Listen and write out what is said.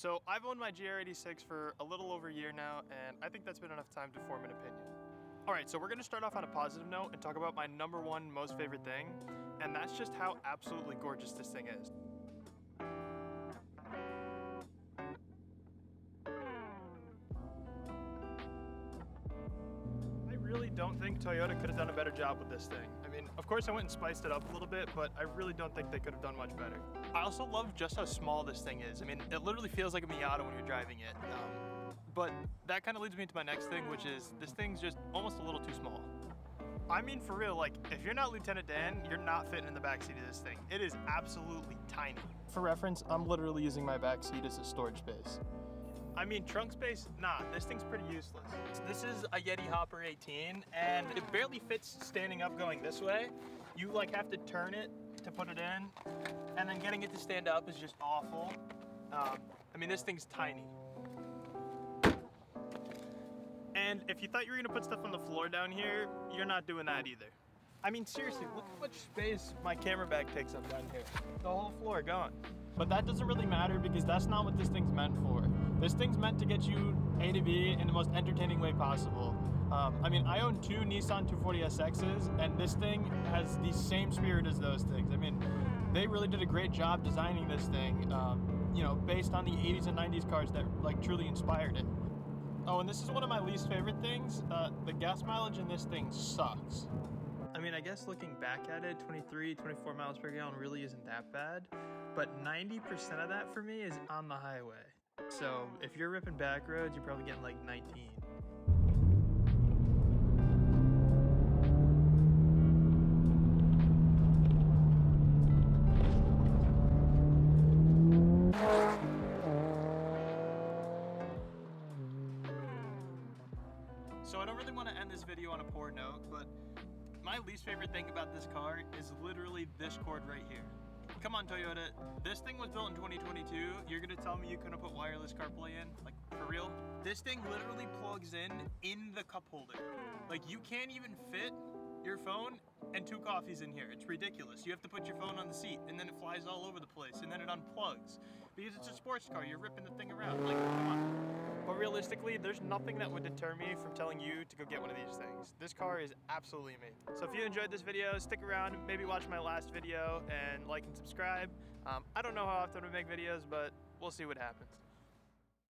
So I've owned my GR86 for a little over a year now, and I think that's been enough time to form an opinion. All right, so we're gonna start off on a positive note and talk about my number one most favorite thing, and that's just how absolutely gorgeous this thing is. I really don't think Toyota could have done a better job with this thing. I mean, of course I went and spiced it up a little bit, but I really don't think they could have done much better. I also love just how small this thing is. I mean, it literally feels like a Miata when you're driving it. But that kind of leads me to my next thing, which is this thing's just almost a little too small. I mean, for real, like, if you're not Lieutenant Dan, you're not fitting in the backseat of this thing. It is absolutely tiny. For reference, I'm literally using my backseat as a storage space. I mean, trunk space, nah, this thing's pretty useless. This is a Yeti Hopper 18, and it barely fits standing up going this way. You like have to turn it to put it in, and then getting it to stand up is just awful. I mean, this thing's tiny. And if you thought you were gonna put stuff on the floor down here, you're not doing that either. I mean, seriously, look how much space my camera bag takes up down here. The whole floor gone. But that doesn't really matter because that's not what this thing's meant for. This thing's meant to get you A to B in the most entertaining way possible. I mean, I own two Nissan 240SXs, and this thing has the same spirit as those things. I mean, they really did a great job designing this thing, you know, based on the 80s and 90s cars that like truly inspired it. Oh, and this is one of my least favorite things. The gas mileage in this thing sucks. I mean, I guess looking back at it, 23, 24 miles per gallon really isn't that bad, but 90% of that for me is on the highway. So if you're ripping back roads, you're probably getting like 19. So I don't really want to end this video on a poor note, but my least favorite thing about this car is literally this cord right here. Come on, Toyota, this thing was built in 2022. You're gonna tell me you couldn't put wireless CarPlay in? Like, for real? This thing literally plugs in the cup holder. Like, you can't even fit your phone and two coffees in here. It's ridiculous. You have to put your phone on the seat, and then it flies all over the place, and then it unplugs. Because it's a sports car, you're ripping the thing around. Like, come on. But realistically, there's nothing that would deter me from telling you to go get one of these things. This car is absolutely amazing. So if you enjoyed this video, stick around, maybe watch my last video, and like and subscribe. I don't know how often we make videos, but we'll see what happens.